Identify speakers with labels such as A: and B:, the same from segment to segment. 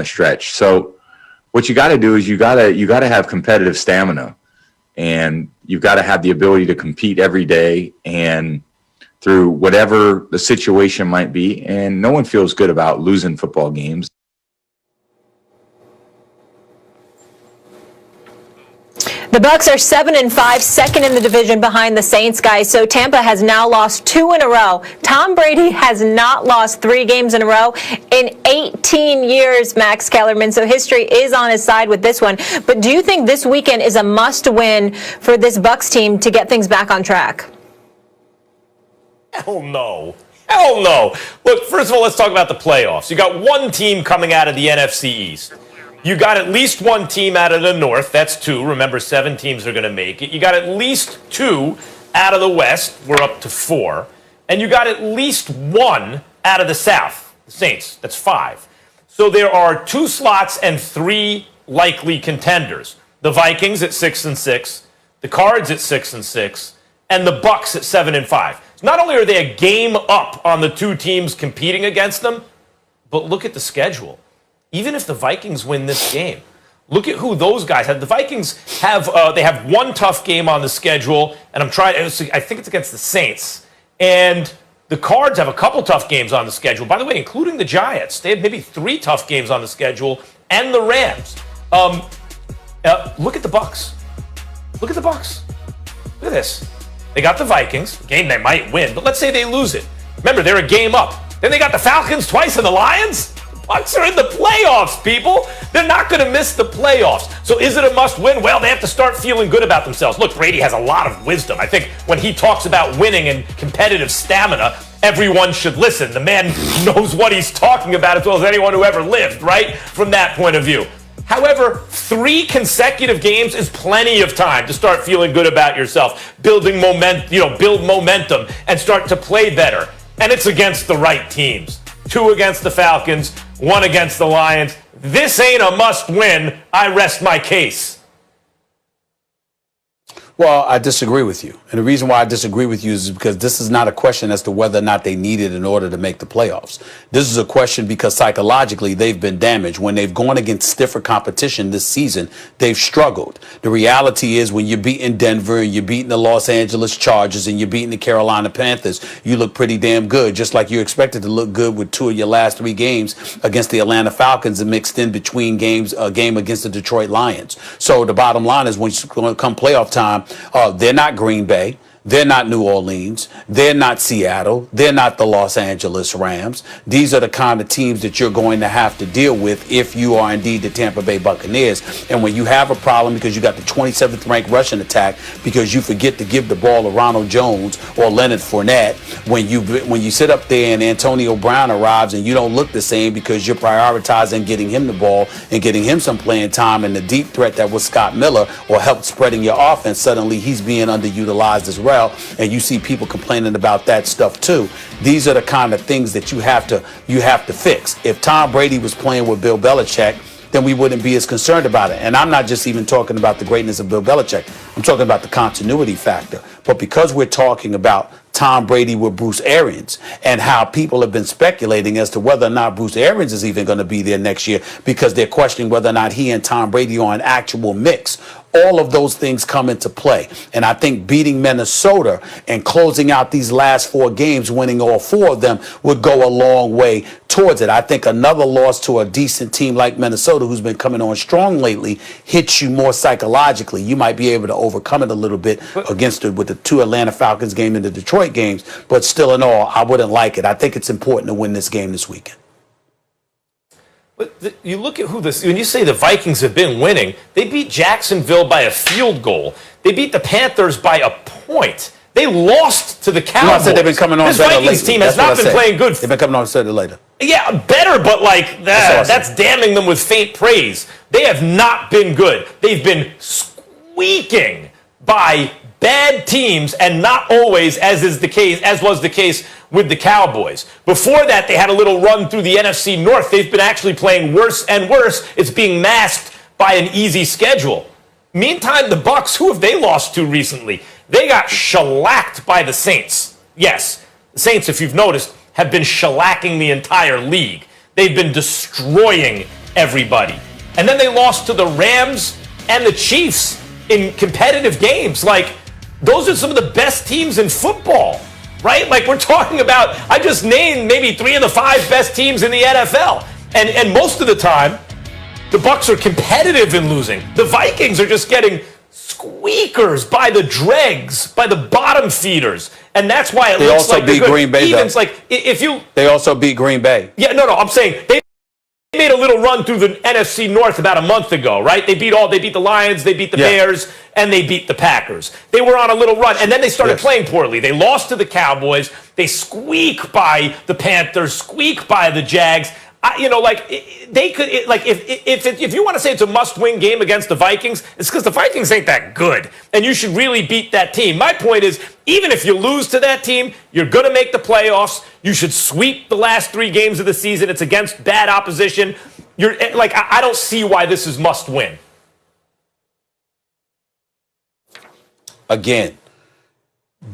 A: the stretch. So what you got to do is you got to have competitive stamina, and you've got to have the ability to compete every day and through whatever the situation might be. And no one feels good about losing football games.
B: The Bucs are 7-5, second in the division behind the Saints, guys. So Tampa has now lost 2 in a row. Tom Brady has not lost 3 games in a row in 18 years, Max Kellerman. So history is on his side with this one. But do you think this weekend is a must-win for this Bucs team to get things back on track?
C: Hell no. Hell no. Look, first of all, let's talk about the playoffs. You got one team coming out of the NFC East. You got at least one team out of the North. That's 2. Remember, 7 teams are going to make it. You got at least 2 out of the West. We're up to 4. And you got at least 1 out of the South, the Saints. That's 5. So there are 2 slots and 3 likely contenders. The Vikings at 6-6, the Cards at 6-6, and the Bucs at 7-5. So not only are they a game up on the 2 teams competing against them, but look at the schedule. Even if the Vikings win this game, look at who those guys have. The Vikings have they have one tough game on the schedule, and I think it's against the Saints. And the Cards have a couple tough games on the schedule. By the way, including the Giants. They have maybe 3 tough games on the schedule, and the Rams. Look at the Bucs. Look at the Bucs. Look at this. They got the Vikings, a game they might win, but let's say they lose it. Remember, they're a game up. Then they got the Falcons twice and the Lions. Bucs are in the playoffs, people. They're not going to miss the playoffs. So is it a must-win? Well, they have to start feeling good about themselves. Look, Brady has a lot of wisdom. I think when he talks about winning and competitive stamina, everyone should listen. The man knows what he's talking about as well as anyone who ever lived, right? From that point of view. However, 3 consecutive games is plenty of time to start feeling good about yourself, build momentum, and start to play better. And it's against the right teams. 2 against the Falcons, 1 against the Lions. This ain't a must-win. I rest my case.
D: Well, I disagree with you. And the reason why I disagree with you is because this is not a question as to whether or not they need it in order to make the playoffs. This is a question because psychologically they've been damaged. When they've gone against stiffer competition this season, they've struggled. The reality is when you're beating Denver and you're beating the Los Angeles Chargers and you're beating the Carolina Panthers, you look pretty damn good, just like you expected to look good with 2 of your last 3 games against the Atlanta Falcons and mixed in between games, a game against the Detroit Lions. So the bottom line is when you come playoff time, they're not Green Bay. They're not New Orleans. They're not Seattle. They're not the Los Angeles Rams. These are the kind of teams that you're going to have to deal with if you are indeed the Tampa Bay Buccaneers. And when you have a problem because you got the 27th ranked rushing attack because you forget to give the ball to Ronald Jones or Leonard Fournette, when you sit up there and Antonio Brown arrives and you don't look the same because you're prioritizing getting him the ball and getting him some playing time, and the deep threat that was Scott Miller or helped spreading your offense, suddenly he's being underutilized as well. And you see people complaining about that stuff too. These are the kind of things that you have to fix. If Tom Brady was playing with Bill Belichick, then we wouldn't be as concerned about it. And I'm not just even talking about the greatness of Bill Belichick. I'm talking about the continuity factor. But because we're talking about Tom Brady with Bruce Arians and how people have been speculating as to whether or not Bruce Arians is even going to be there next year because they're questioning whether or not he and Tom Brady are an actual mix. All of those things come into play. And I think beating Minnesota and closing out these last 4 games, winning all 4 of them, would go a long way towards it. I think another loss to a decent team like Minnesota, who's been coming on strong lately, hits you more psychologically. You might be able to overcome it a little bit with the 2 Atlanta Falcons game and the Detroit games. But still in all, I wouldn't like it. I think it's important to win this game this weekend.
C: But you look at when you say the Vikings have been winning, they beat Jacksonville by a field goal. They beat the Panthers by a point. They lost to the Cowboys.
D: No, I said they've been coming on
C: this
D: better
C: Vikings
D: lately.
C: team has not been playing good.
D: They've been coming on better later.
C: Yeah, better, but like that's damning them with faint praise. They have not been good. They've been squeaking by bad teams, and not always, as was the case with the Cowboys. Before that, they had a little run through the NFC North. They've been actually playing worse and worse. It's being masked by an easy schedule. Meantime, the Bucs, who have they lost to recently? They got shellacked by the Saints. Yes, the Saints, if you've noticed, have been shellacking the entire league. They've been destroying everybody. And then they lost to the Rams and the Chiefs in competitive games. Like, those are some of the best teams in football, right? Like, we're talking about, I just named maybe 3 of the 5 best teams in the NFL. And most of the time, the Bucs are competitive in losing. The Vikings are just getting squeakers by the dregs, by the bottom feeders. And that's why it looks like
D: beat Green Bay.
C: Even like if you
D: They also beat Green Bay.
C: Yeah, no, I'm saying they made a little run through the NFC North about a month ago, right? They beat the Lions, they beat the Bears, and they beat the Packers. They were on a little run, and then they started playing poorly. They lost to the Cowboys. They squeak by the Panthers, squeak by the Jags. They could if you want to say it's a must-win game against the Vikings, it's because the Vikings ain't that good, and you should really beat that team. My point is, even if you lose to that team, you're going to make the playoffs. You should sweep the last 3 games of the season. It's against bad opposition. I don't see why this is must-win.
D: Again,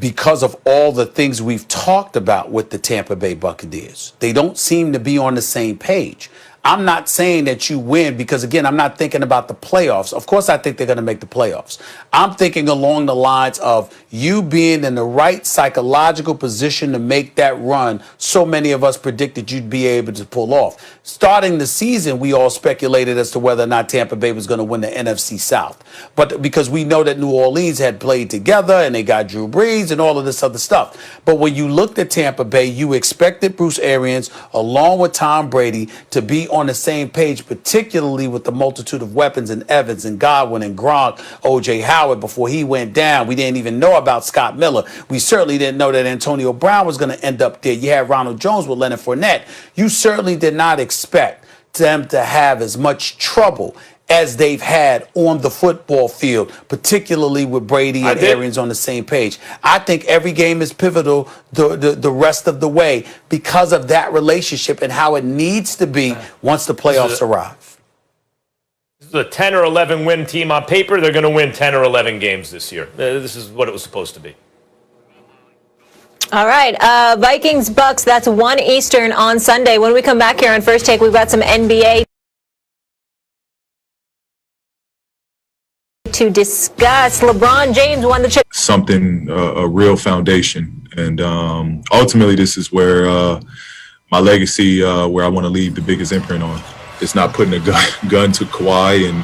D: because of all the things we've talked about with the Tampa Bay Buccaneers. They don't seem to be on the same page. I'm not saying that you win because, again, I'm not thinking about the playoffs. Of course, I think they're going to make the playoffs. I'm thinking along the lines of you being in the right psychological position to make that run so many of us predicted you'd be able to pull off. Starting the season, we all speculated as to whether or not Tampa Bay was going to win the NFC South. But because we know that New Orleans had played together and they got Drew Brees and all of this other stuff. But when you looked at Tampa Bay, you expected Bruce Arians, along with Tom Brady, to be on the same page, particularly with the multitude of weapons in Evans and Godwin and Gronk, O.J. Howard before he went down. We didn't even know about Scott Miller. We certainly didn't know that Antonio Brown was going to end up there. You had Ronald Jones with Leonard Fournette. You certainly did not expect them to have as much trouble as they've had on the football field, particularly with Brady and Arians on the same page. I think every game is pivotal the rest of the way because of that relationship and how it needs to be once the playoffs arrive.
C: This is a 10 or 11 win team on paper. They're going to win 10 or 11 games this year. This is what it was supposed to be.
B: All right, Vikings, Bucks, that's 1 Eastern on Sunday. When we come back here on First Take, we've got some NBA to discuss. LeBron James won the chip.
E: Something, a real foundation. And ultimately, this is where my legacy, where I want to leave the biggest imprint on. It's not putting a gun to Kawhi and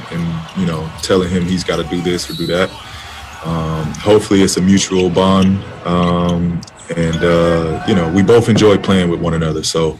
E: telling him he's got to do this or do that. Hopefully, it's a mutual bond. We both enjoy playing with one another. So